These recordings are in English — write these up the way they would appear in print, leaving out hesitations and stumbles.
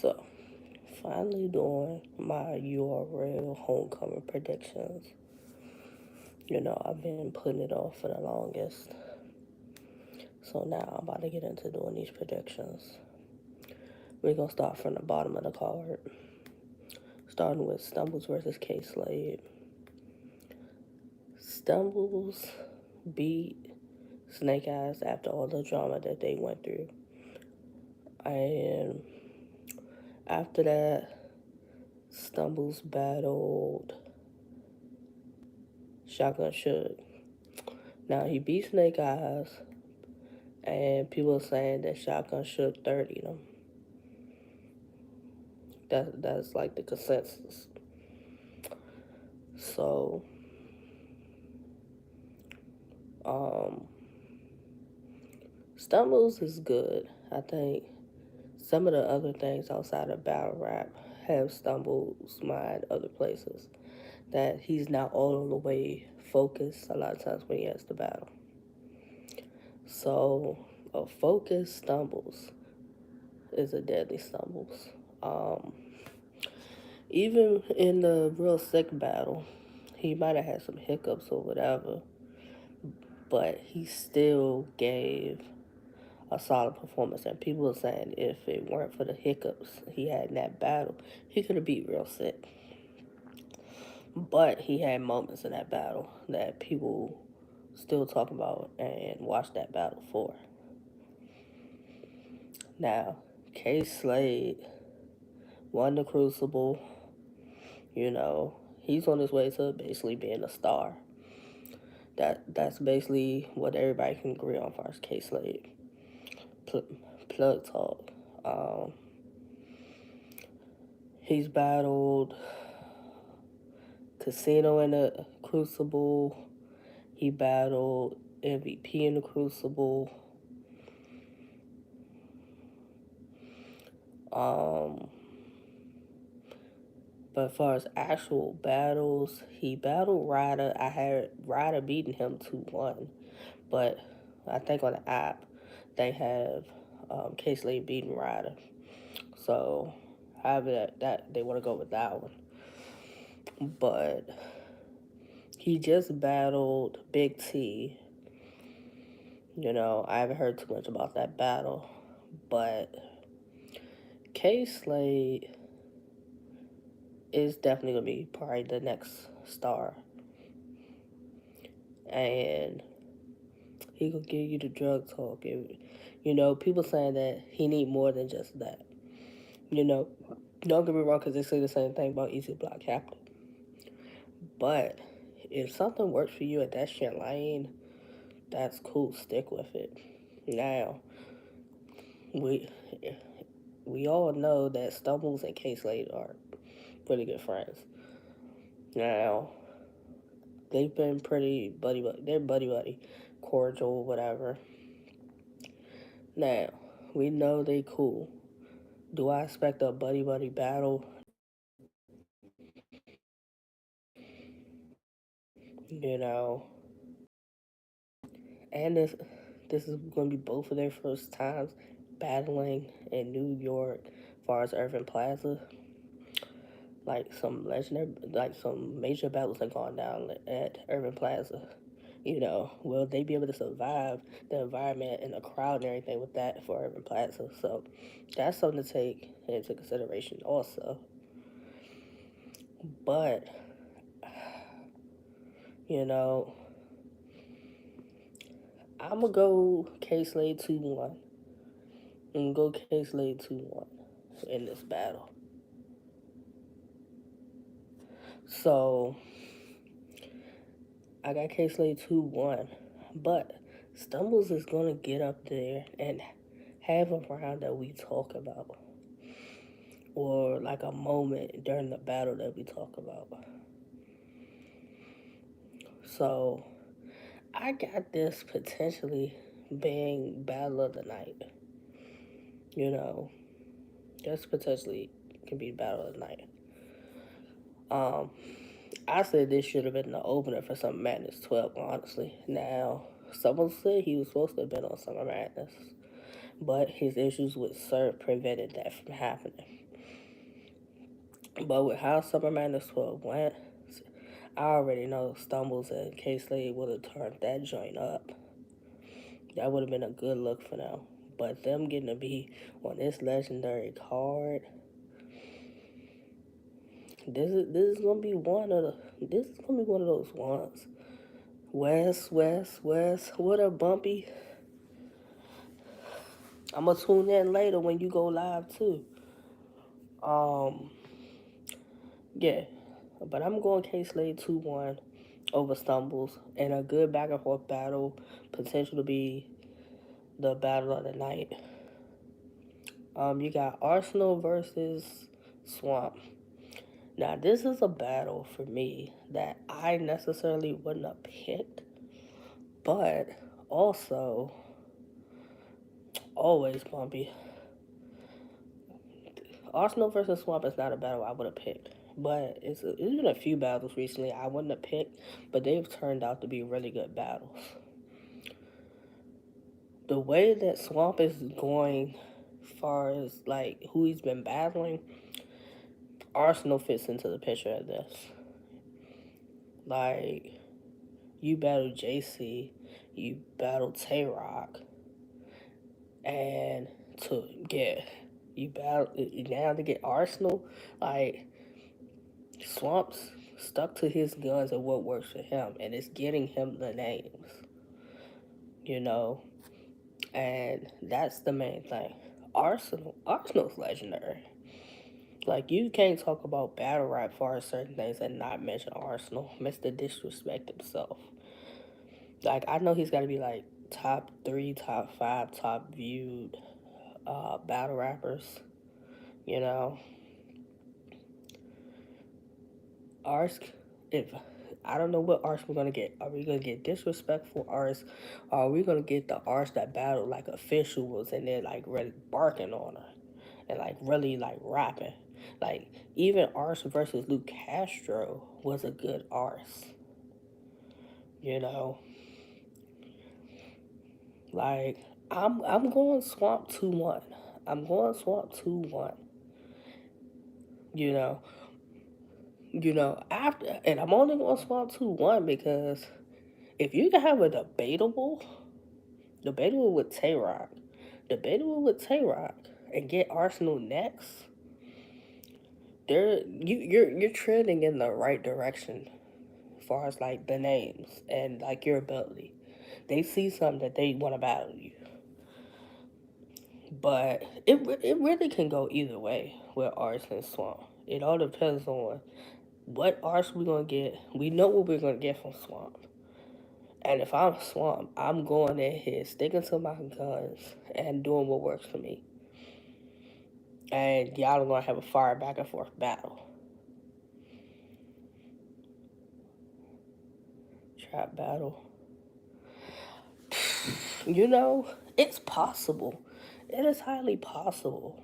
So, finally doing my URL homecoming predictions. I've been putting it off for the longest. So now I'm about to get into doing these predictions. We're going to start from the bottom of the card. Starting with Stumbles versus K Slade. Stumbles beat Snake Eyes after all the drama that they went through. And after that, Stumbles battled Shotgun Suge. Now he beat Snake Eyes, and people are saying that Shotgun Suge 30 them. That's like the consensus. So, um, Stumbles is good. I think some of the other things outside of battle rap have Stumbles' mind other places. That he's not all the way focused a lot of times when he has to battle. So, a focused Stumbles is a deadly Stumbles. Um, Even in the real sick battle, he might have had some hiccups or whatever, but he still gave a solid performance. And people are saying if it weren't for the hiccups he had in that battle, he could have beat real sick. But he had moments in that battle that people still talk about and watch that battle for. Now, K Slade won the Crucible. He's on his way to basically being a star. That's basically what everybody can agree on for K Slade. Plug talk. Um, he's battled Casino in the Crucible. He battled MVP in the Crucible. But as far as actual battles, he battled Ryder. I had Ryder beating him 2-1. But I think on the app, they have K Slade beating Ryder. So, however that they want to go with that one. But he just battled Big T. I haven't heard too much about that battle. But K Slade is definitely going to be probably the next star. And he could give you the drug talk. People saying that he need more than just that. Don't get me wrong, because they say the same thing about Easy Block Captain. But if something works for you at that shit lane, that's cool. Stick with it. Now, we all know that Stumbles and K Slade are pretty good friends. Now, they've been pretty they're buddy, cordial, whatever. Now, we know they cool. Do I expect a buddy battle? You know, and this is going to be both of their first times battling in New York, as far as Irving Plaza. Like some major battles have gone down at Irving Plaza. Will they be able to survive the environment and the crowd and everything with that for Irving Plaza? So that's something to take into consideration also. But, I'm going to go K Slade 2-1. I'm going to go K Slade 2-1 in this battle. So, I got K Slade 2-1. But Stumbles is going to get up there and have a round that we talk about. Or like a moment during the battle that we talk about. So, I got this potentially being battle of the night. This potentially can be battle of the night. I said this should have been the opener for Summer Madness 12, honestly. Now, someone said he was supposed to have been on Summer Madness, but his issues with Sir prevented that from happening. But with how Summer Madness 12 went, I already know Stumbles and K Slade would have turned that joint up. That would have been a good look for them. But them getting to be on this legendary card, this is gonna be one of the this is gonna be one of those ones. West, what up, Bumpy? I'm gonna tune in later when you go live too. Um, yeah, but I'm going K Slade 2-1 over Stumbles and a good back and forth battle, potential to be the battle of the night. You got Arsenal versus Swamp. Now, this is a battle for me that I necessarily wouldn't have picked, but also always bumpy. Arsenal versus Swamp is not a battle I would have picked, but it's been a few battles recently I wouldn't have picked, but they've turned out to be really good battles. The way that Swamp is going, as far as like who he's been battling, Arsenal fits into the picture of this. Like, you battle JC, you battle Tay Rock, and to get you battle now to get Arsenal, like Swamp's stuck to his guns and what works for him, and it's getting him the names, you know, and that's the main thing. Arsenal's legendary. Like, you can't talk about battle rap for certain things and not mention Arsenal. Mr. Disrespect himself. Like, I know he's got to be like top 3, top 5, top viewed battle rappers. You know, Ars. If I don't know what Ars we're gonna get. Are we gonna get disrespectful Ars? Or are we gonna get the Ars that battle like officials and they're like really barking on her and like really like rapping? Like, even Ars versus Luke Castro was a good Ars. You know, like I'm going Swamp 2-1. I'm going Swamp 2-1. You know, after, and I'm only going Swamp 2-1 because if you can have a debatable with Tay Rock, and get Arsenal next, you're trending in the right direction as far as like the names and like your ability. They see something that they want to battle you. But it really can go either way with Ars and Swamp. It all depends on what Ars we're gonna get. We know what we're gonna get from Swamp. And if I'm Swamp, I'm going in here, sticking to my guns, and doing what works for me. And y'all are gonna have a fire back and forth battle. Trap battle. You know, it's possible. It is highly possible.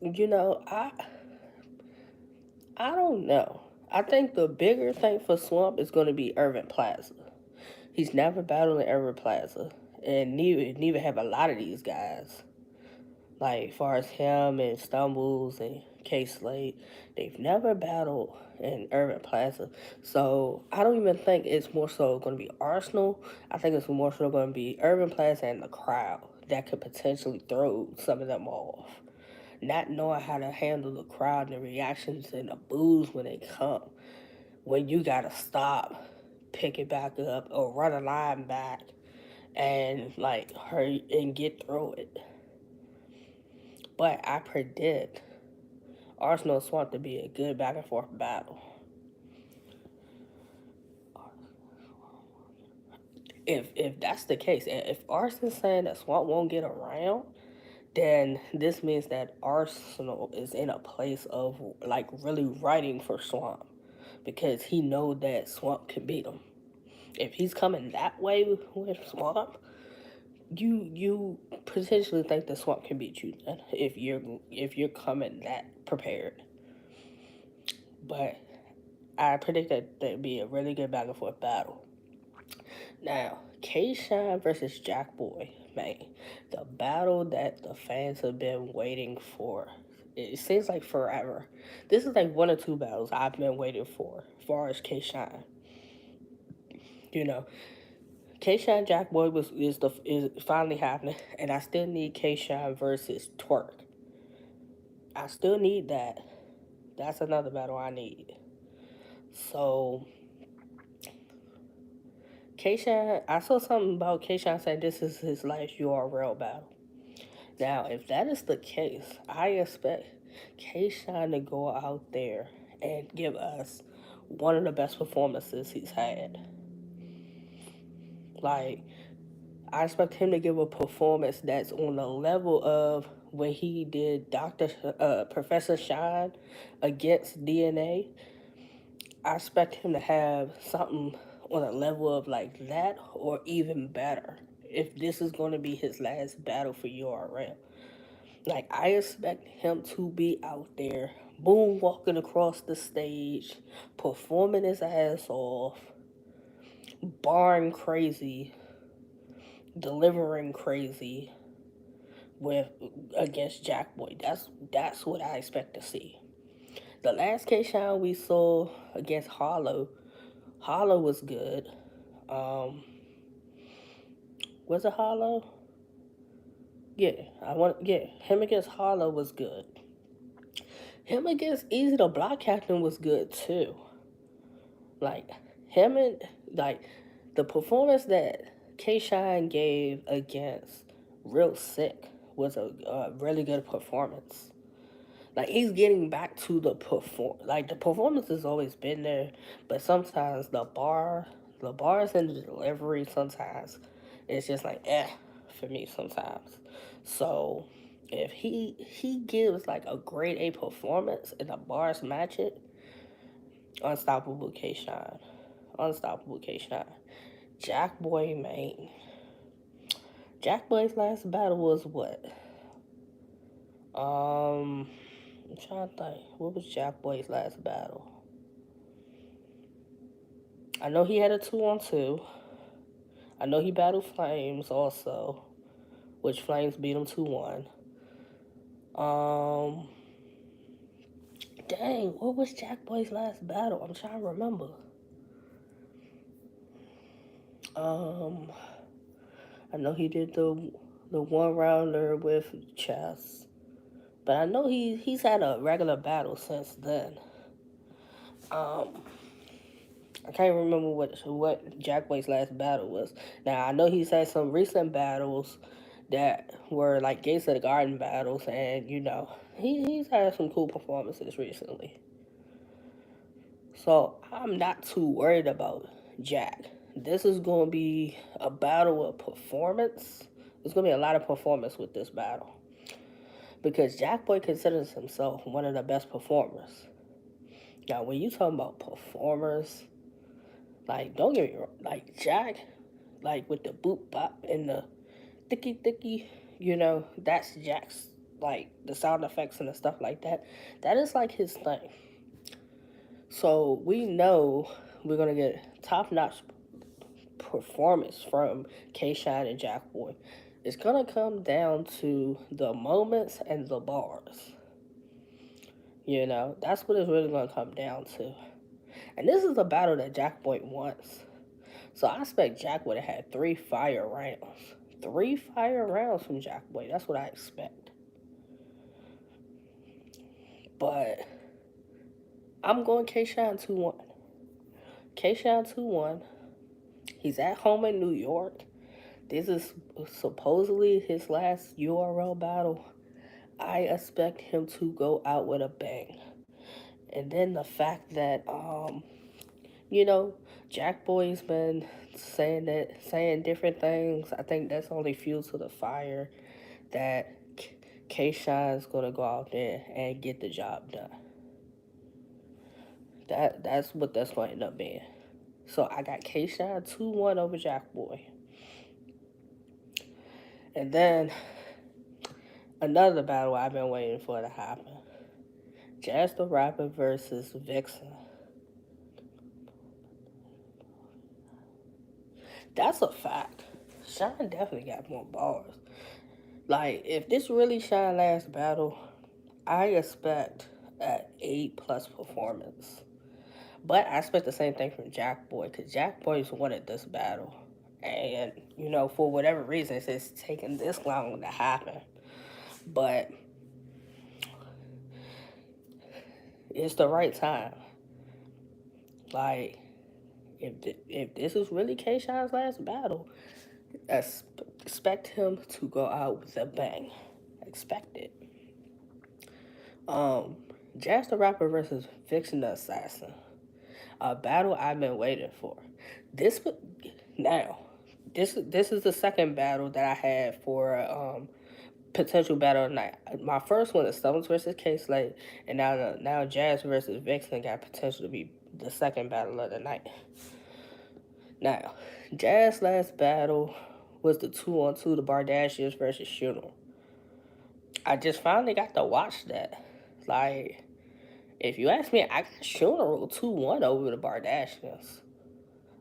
You know, I don't know. I think the bigger thing for Swamp is going to be Irving Plaza. He's never battled in Irving Plaza, and neither have a lot of these guys. Like, as far as him and Stumbles and K Slate, they've never battled in Irving Plaza. So I don't even think it's more so going to be Arsenal. I think it's more so going to be Irving Plaza and the crowd that could potentially throw some of them off. Not knowing how to handle the crowd and the reactions and the boos when they come. When you gotta stop, pick it back up, or run a line back and like hurry and get through it. But I predict Arsenal Swamp to be a good back and forth battle. If that's the case, if Arsenal's saying that Swamp won't get around, then this means that Arsenal is in a place of like really writing for Swamp because he know that Swamp can beat him. If he's coming that way with Swamp, you potentially think the Swamp can beat you then if you're coming that prepared. But I predict that there'd be a really good back and forth battle. Now, K Shine versus Jack Boy, man, the battle that the fans have been waiting for. It seems like forever. This is like one or two battles I've been waiting for, as far as K Shine. You know, K Shine Jack Boy is finally happening, and I still need K Shine versus Twerk. I still need that. That's another battle I need. So K Shine, I saw something about K Shine saying this is his last URL battle. Now, if that is the case, I expect K Shine to go out there and give us one of the best performances he's had. Like, I expect him to give a performance that's on the level of when he did Professor Shine against DNA. I expect him to have something on a level of like that or even better if this is going to be his last battle for URL. Like, I expect him to be out there, boom, walking across the stage, performing his ass off, barring crazy, delivering crazy with against Jack Boy. That's what I expect to see. The last K Shine we saw against Hollow was good. Um, was it Hollow? Yeah, him against Hollow was good. Him against Easy the Block Captain was good too. Like him and like the performance that K Shine gave against Real Sick was a really good performance. Like he's getting back to the performance has always been there, but sometimes the bars and the delivery sometimes it's just like for me sometimes. So if he gives like a grade A performance and the bars match it, unstoppable K Shine, unstoppable K Shine. Jack Boy, man. Jack Boy's last battle was what? I'm trying to think. What was Jack Boy's last battle? I know he had a 2-on-2. I know he battled Flames also, which Flames beat him 2-1. Um, dang, what was Jack Boy's last battle? I'm trying to remember. Um, I know he did the one rounder with Chess, but I know he's had a regular battle since then. Um, I can't remember what Jack Boy's last battle was. Now I know he's had some recent battles that were like Gates of the Garden battles, and he's had some cool performances recently. So I'm not too worried about Jack. This is going to be a battle of performance. There's going to be a lot of performance with this battle because Jack Boy considers himself one of the best performers. Now, when you talk about performers, like don't get me wrong, like Jack, like with the boop bop and the thicky, that's Jack's, like the sound effects and the stuff like that. That is like his thing. So we know we're gonna get top notch performance from K Shine and Jack Boy. It's gonna come down to the moments and the bars. That's what it's really gonna come down to. And this is a battle that Jack Boy wants. So I expect Jack would have had 3 fire rounds. 3 fire rounds from Jack Boy. That's what I expect. But I'm going K Shine 2-1. K Shine 2-1. He's at home in New York. This is supposedly his last URL battle. I expect him to go out with a bang. And then the fact that you know, Jack Boy's been saying different things. I think that's only fuel to the fire that K Shine's gonna go out there and get the job done. That's what that's going to end up being. So I got K Shine 2-1 over Jack Boy. And then another battle I've been waiting for to happen. Jazz the Rapper versus Vixen. That's a fact. Shine definitely got more bars. Like, if this really Shine last battle, I expect an A+ performance. But I expect the same thing from Jack Boy, because Jack Boy's wanted this battle. And, for whatever reason, it's taking this long to happen. But it's the right time. Like, if this is really K Shine's last battle, expect him to go out with a bang. Expect it. Um, Jazz the Rapper versus Vixen the Assassin. A battle I've been waiting for. This now, this is the second battle that I had for potential battle of the night. My first one is Stones versus K Slate, and now Jazz versus Vixen got potential to be the second battle of the night. Now, Jazz last battle was the 2-on-2, the Bardashians versus Funeral. I just finally got to watch that. Like, if you ask me, I got Funeral 2-1 over the Bardashians.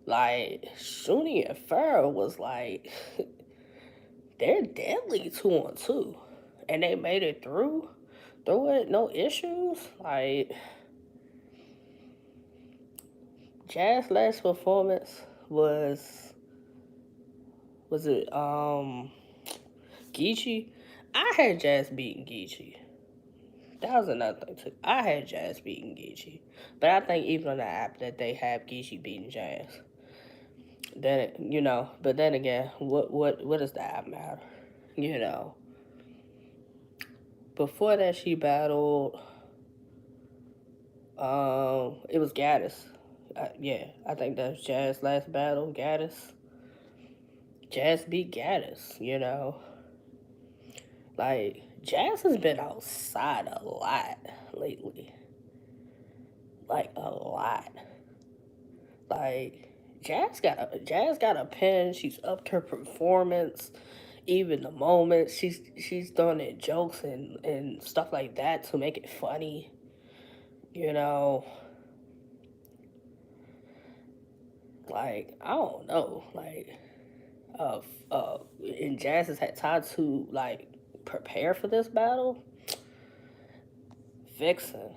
Like, Shuni and Farrah was like, they're deadly 2-on-2. And they made it through it, no issues. Like, Jazz last performance was it Geechee? I had Jazz beating Geechee. That was another thing too. I had Jazz beating Geechee. But I think even on the app that they have Geechee beating Jazz. Then but then again, what does the app matter? You know. Before that she battled it was Gaddis. Yeah, I think that was Jazz last battle, Gaddis. Jazz beat Gaddis, Like, Jazz has been outside a lot lately. Like, a lot. Like, Jazz got a pen. She's upped her performance. Even the moments she's throwing in jokes and stuff like that to make it funny. Like, I don't know. Like, and Jazz has had time to like prepare for this battle. Vixen.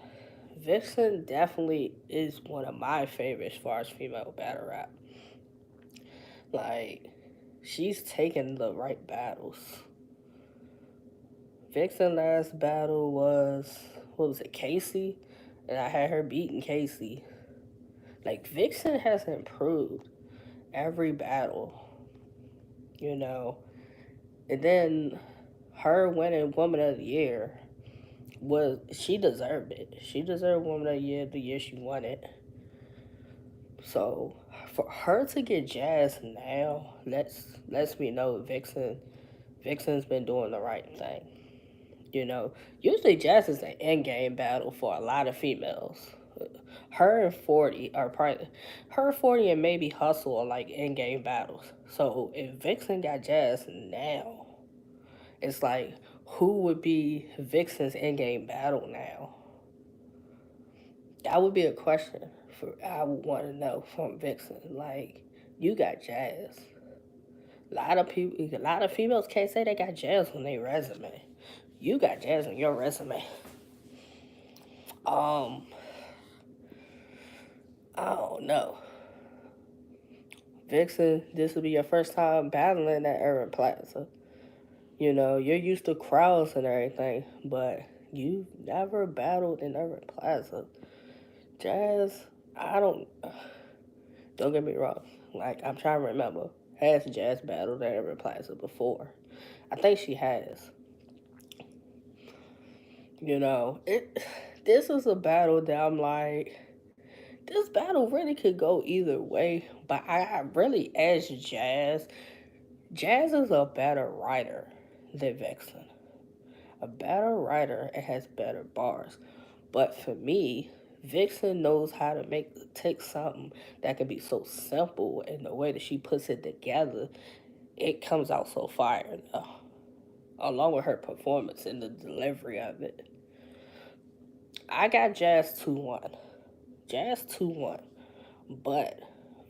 Vixen definitely is one of my favorites as far as female battle rap. Like, she's taken the right battles. Vixen last battle was, what was it, Casey? And I had her beating Casey. Like, Vixen has improved every battle, And then her winning Woman of the Year she deserved it. She deserved Woman of the year she won it. So for her to get Jazz now lets me know Vixen's been doing the right thing. Usually Jazz is an end game battle for a lot of females. Her and 40 are probably her 40 and maybe Hustle are like end game battles. So if Vixen got Jazz now, it's like, who would be Vixen's end game battle now? That would be a question I would want to know from Vixen. Like, you got Jazz. A lot of females can't say they got Jazz on their resume. You got Jazz on your resume. I don't know. Vixen, this will be your first time battling at Irving Plaza. You're used to crowds and everything, but you've never battled in Irving Plaza. Jazz, don't get me wrong. Like, I'm trying to remember. Has Jazz battled at Irving Plaza before? I think she has. This is a battle that I'm like, this battle really could go either way, but I really edge Jazz. Jazz is a better writer than Vixen. A better writer and has better bars. But for me, Vixen knows how to take something that can be so simple, and the way that she puts it together, it comes out so fire, along with her performance and the delivery of it. I got Jazz 2-1. Jazz 2-1. But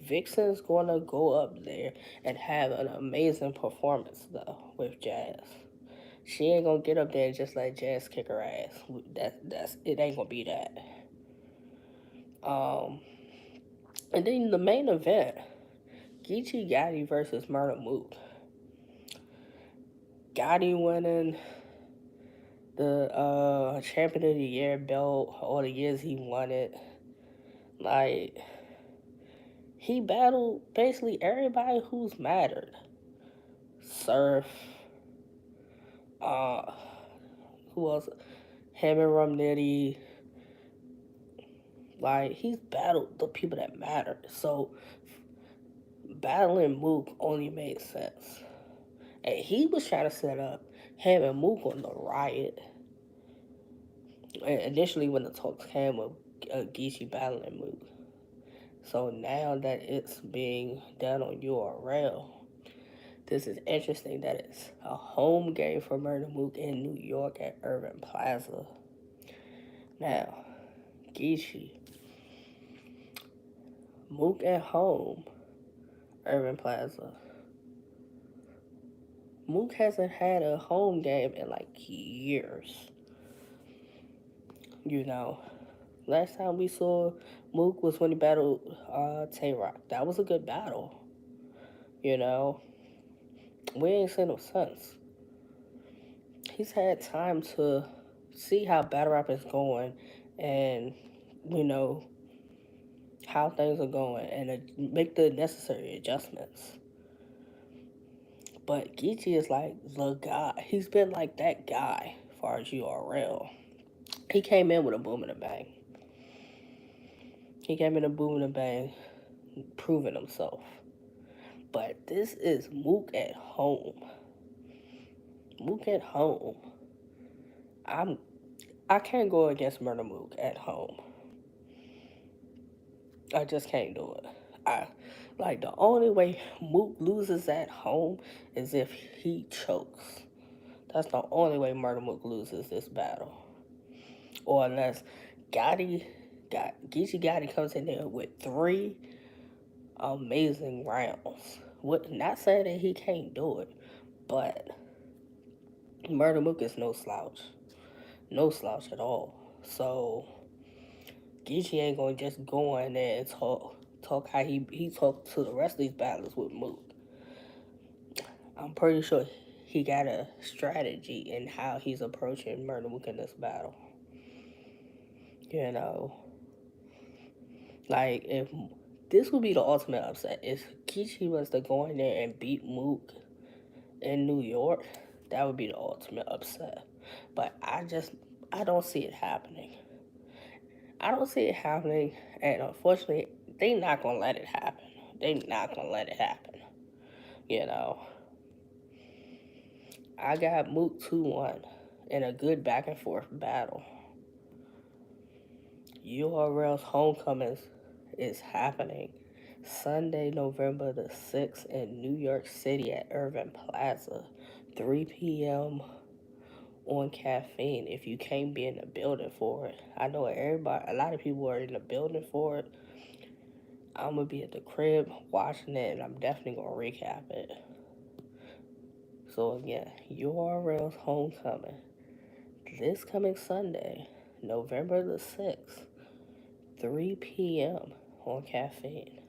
Vixen's gonna go up there and have an amazing performance though with Jazz. She ain't gonna get up there and just let Jazz kick her ass. That's it. Ain't gonna be that. Um, and then the main event, Geechee Gotti versus Murder Mook. Gotti winning the champion of the year belt all the years he won it. Like, he battled basically everybody who's mattered. Surf, uh, who else? Him and Romnitty. Like, he's battled the people that matter. So, battling Mook only made sense. And he was trying to set up him and Mook on the Riot. And initially, when the talks came with Geechee battling Mook. So now that it's being done on URL, this is interesting that it's a home game for Murder Mook in New York at Irving Plaza. Now, Geechee, Mook at home, Irving Plaza. Mook hasn't had a home game in like years. You know, last time we saw Mook was when he battled Tay Rock. That was a good battle. You know, we ain't seen him since. He's had time to see how battle rap is going and, you know, how things are going and make the necessary adjustments. But Geechee is like the guy. He's been like that guy as far as URL. He came in with a boom and a bang. He came in a boom and a bang, proving himself. But this is Mook at home. Mook at home. I can't go against Murder Mook at home. I just can't do it. Like the only way Mook loses at home is if he chokes. That's the only way Murder Mook loses this battle. Or unless Geechee Gotti comes in there with 3 amazing rounds. Not saying that he can't do it, but Murder Mook is no slouch. No slouch at all. So Geechee ain't gonna just go in there and talk how he talked to the rest of these battles with Mook. I'm pretty sure he got a strategy in how he's approaching Murder Mook in this battle. You know, like if this would be the ultimate upset if Geechee was to go in there and beat Mook in New York. That would be the ultimate upset. But I don't see it happening. I don't see it happening, and unfortunately, they not gonna let it happen. They not gonna let it happen. You know, I got Mook 2-1 in a good back and forth battle. URL's Homecomings is happening Sunday, November the 6th in New York City at Irving Plaza, 3 p.m. on Caffeine. If you can't be in the building for it, I know a lot of people are in the building for it. I'm gonna be at the crib watching it, and I'm definitely gonna recap it. So again, URL's Homecoming this coming Sunday, November the 6th, 3 p.m. on Caffeine.